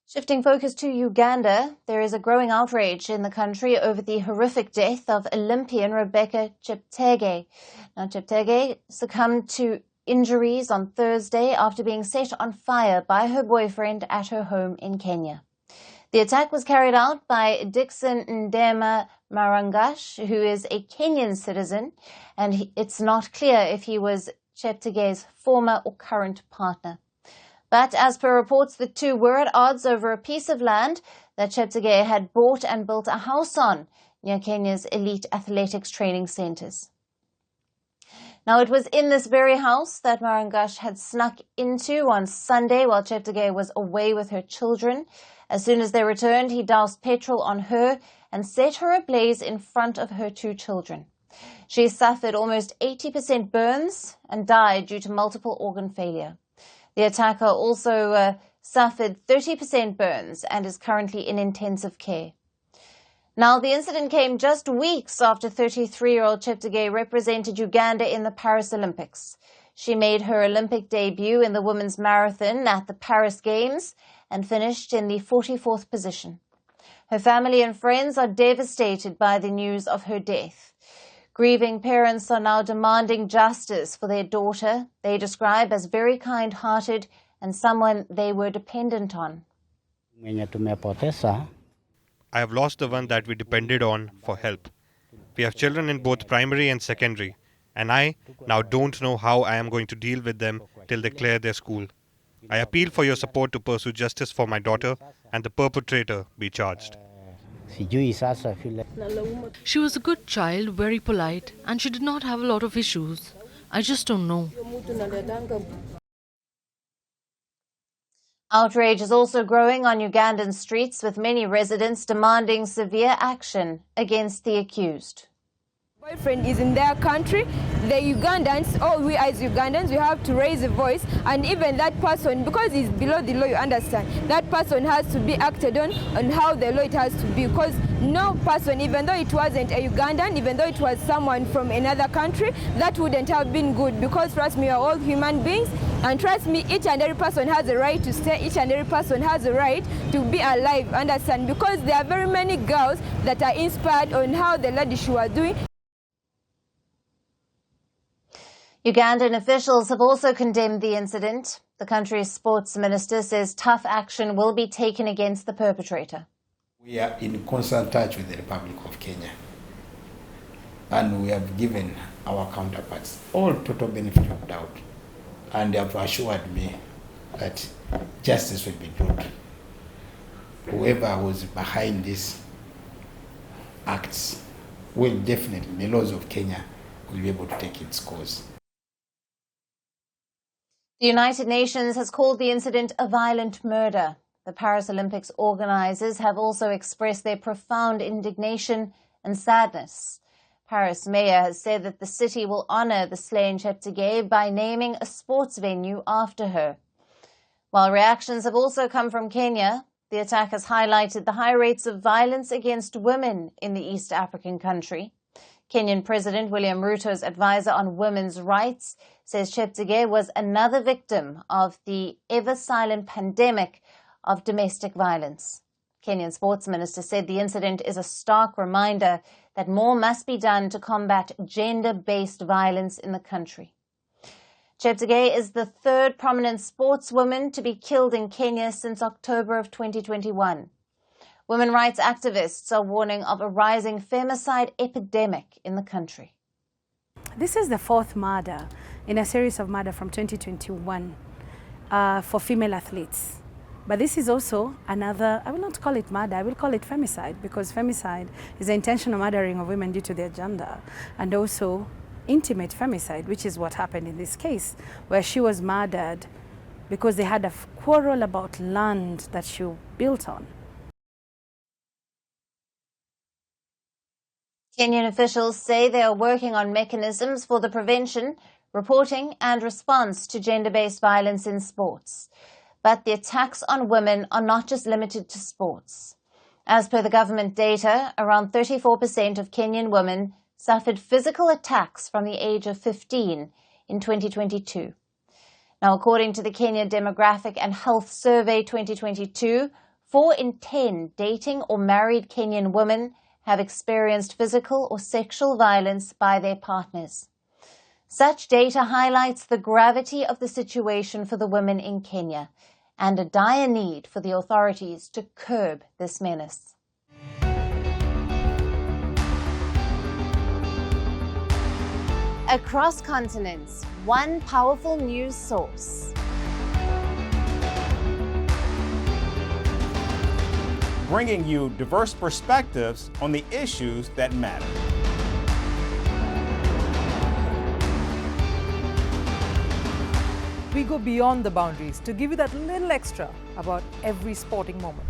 Shifting focus to Uganda, there is a growing outrage in the country over the horrific death of Olympian Rebecca Cheptegei. Now, Cheptegei succumbed to injuries on Thursday after being set on fire by her boyfriend at her home in Kenya. The attack was carried out by Dixon Ndema Marangash, who is a Kenyan citizen, and it's not clear if he was Cheptegei's former or current partner. But as per reports, the two were at odds over a piece of land that Cheptegei had bought and built a house on near Kenya's elite athletics training centres. Now, it was in this very house that Marangash had snuck into on Sunday while Cheptegei was away with her children. As soon as they returned, he doused petrol on her and set her ablaze in front of her two children. She suffered almost 80% burns and died due to multiple organ failure. The attacker also suffered 30% burns and is currently in intensive care. Now, the incident came just weeks after 33-year-old Cheptegei represented Uganda in the Paris Olympics. She made her Olympic debut in the women's marathon at the Paris Games and finished in the 44th position. Her family and friends are devastated by the news of her death. Grieving parents are now demanding justice for their daughter they describe as very kind-hearted and someone they were dependent on. I have lost the one that we depended on for help. We have children in both primary and secondary, and I now don't know how I am going to deal with them till they clear their school. I appeal for your support to pursue justice for my daughter and the perpetrator be charged. She was a good child, very polite, and she did not have a lot of issues. I just don't know. Outrage is also growing on Ugandan streets, with many residents demanding severe action against the accused. Boyfriend is in their country. The Ugandans, or we as Ugandans, we have to raise a voice, and even that person, because it's below the law, you understand, that person has to be acted on how the law it has to be, because no person, even though it wasn't a Ugandan, even though it was someone from another country, that wouldn't have been good, because trust me, we are all human beings, and trust me, each and every person has a right to stay, each and every person has a right to be alive, understand, because there are very many girls that are inspired on how the lady she was doing. Ugandan officials have also condemned the incident. The country's sports minister says tough action will be taken against the perpetrator. We are in constant touch with the Republic of Kenya, and we have given our counterparts all total benefit of doubt, and they have assured me that justice will be done. Whoever was behind these acts will definitely, the laws of Kenya will be able to take its course. The United Nations has called the incident a violent murder. The Paris Olympics organizers have also expressed their profound indignation and sadness. Paris mayor has said that the city will honor the slain Cheptegei by naming a sports venue after her. While reactions have also come from Kenya, the attack has highlighted the high rates of violence against women in the East African country. Kenyan President William Ruto's advisor on women's rights says Cheptegei was another victim of the ever-silent pandemic of domestic violence. Kenyan Sports Minister said the incident is a stark reminder that more must be done to combat gender-based violence in the country. Cheptegei is the third prominent sportswoman to be killed in Kenya since October of 2021. Women rights activists are warning of a rising femicide epidemic in the country. This is the fourth murder in a series of murders from 2021 for female athletes. But this is also another, I will not call it murder, I will call it femicide, because femicide is the intentional murdering of women due to their gender, and also intimate femicide, which is what happened in this case, where she was murdered because they had a quarrel about land that she built on. Kenyan officials say they are working on mechanisms for the prevention, reporting and response to gender-based violence in sports. But the attacks on women are not just limited to sports. As per the government data, around 34% of Kenyan women suffered physical attacks from the age of 15 in 2022. Now, according to the Kenya Demographic and Health Survey 2022, 4 in 10 dating or married Kenyan women have experienced physical or sexual violence by their partners. Such data highlights the gravity of the situation for the women in Kenya and a dire need for the authorities to curb this menace. Across continents, one powerful news source. Bringing you diverse perspectives on the issues that matter. We go beyond the boundaries to give you that little extra about every sporting moment.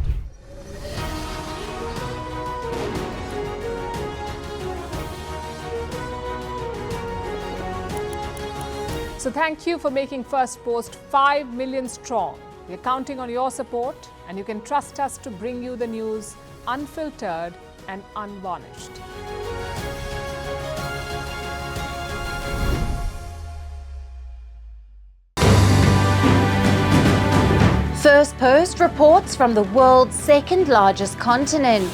So thank you for making Firstpost 5 million strong. We're counting on your support, and you can trust us to bring you the news unfiltered and unvarnished. Firstpost reports from the world's second largest continent.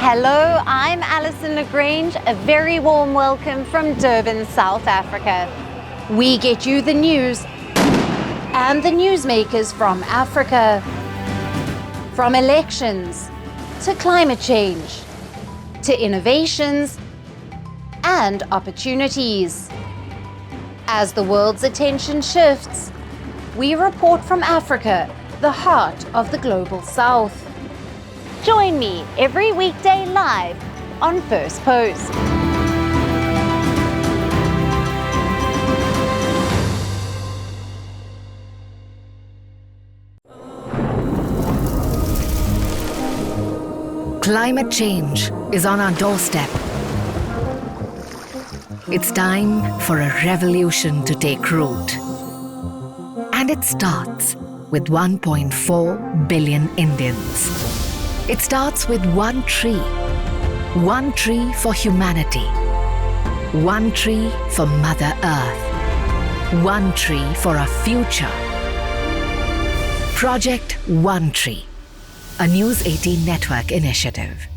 Hello, I'm Alyson Grange. A very warm welcome from Durban, South Africa. We get you the news and the newsmakers from Africa. From elections to climate change to innovations and opportunities. As the world's attention shifts, we report from Africa, the heart of the global south. Join me every weekday live on Firstpost. Climate change is on our doorstep. It's time for a revolution to take root. And it starts with 1.4 billion Indians. It starts with one tree for humanity, one tree for Mother Earth, one tree for our future. Project One Tree, a News 18 network initiative.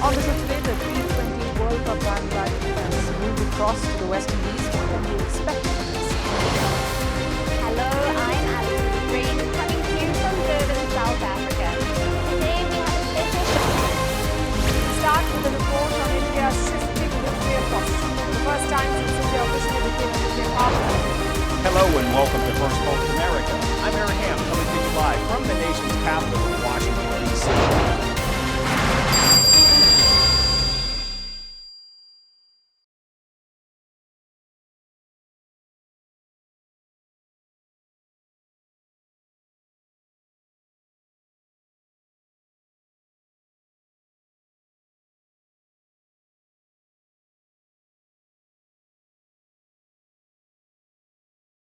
On the show today, the T20 World Cup bandwagon has moved across to the West Indies. What can we expect from this? Hello, I'm Alyson Grange, coming to you from Durban, South Africa. Today we have a special show. Start with a report on India's shifting nuclear posture. The first time since India officially became a nuclear power. Hello and welcome to Firstpost America. I'm Aaron Ham, coming to you live from the nation's capital,